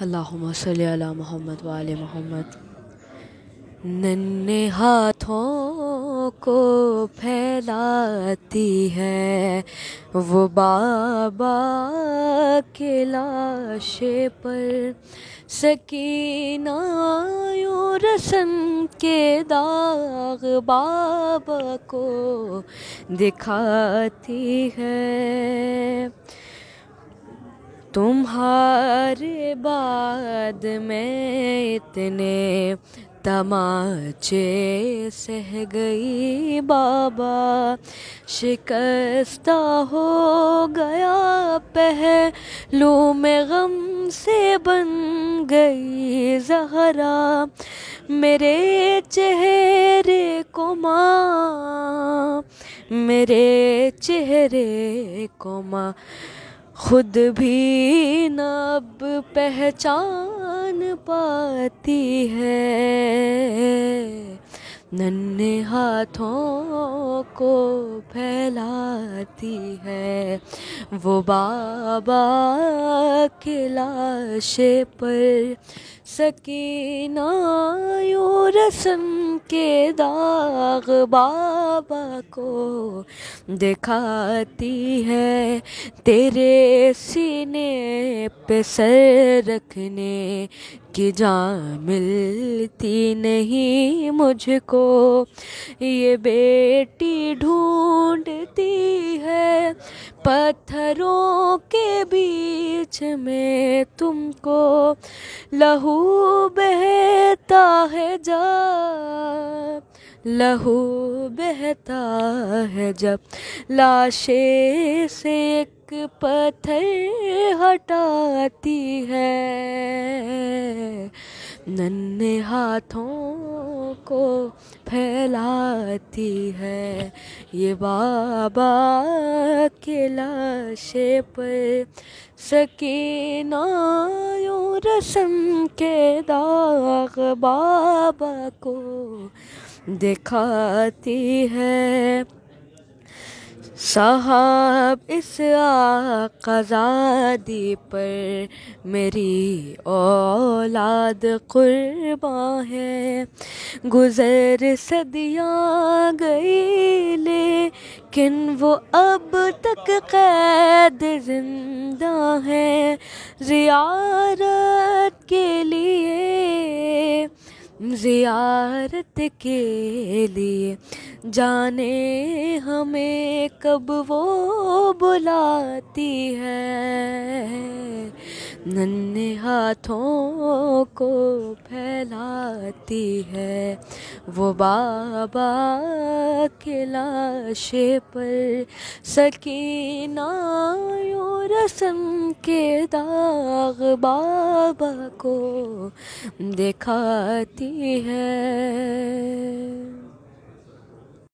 अल्लाहुम्मा सल्ली अला मोहम्मद व आले मोहम्मद। नन्हे हाथों को फैलाती है वो बाबा के लाशे पर, सकीना यूं रस्म के दाग बाबा को दिखाती है। तुम्हारे बाद में इतने तमाचे सह गई बाबा, शिकस्ता हो गया पहलू में गम से बन गई ज़हरा। मेरे चेहरे को माँ, मेरे चेहरे को माँ खुद भी न अब पहचान पाती है। नन्हे हाथों को फैलाती है वो बाबा के लाशे पर, सकीना यूं रस्म के दाग बाबा को दिखाती है। तेरे सीने पे सर रखने की जान मिलती नहीं मुझको, ये बेटी ढूंढती है पत्थरों के बीच में तुमको। लहू बहता है जब, लहू बहता है जब लाशे से एक पत्थर हटाती है। नन्हे हाथों को फैलाती है ये बाबा के लाशे पर, सकीना यूं रस्म के दाग बाबा को दिखाती है। साहब इस आक़ाज़ादी पर मेरी औलाद कुर्बान है। गुज़र सदियाँ गई लेकिन वो अब तक कैद जिंदा है। ज़ियारत के लिए, ज़ियारत के लिए जाने हमें कब वो बुलाती है। नन्हे हाथों को फैलाती है वो बाबा के लाशे पर, सकीना यूं रस्म के दाग बाबा को दिखाती है।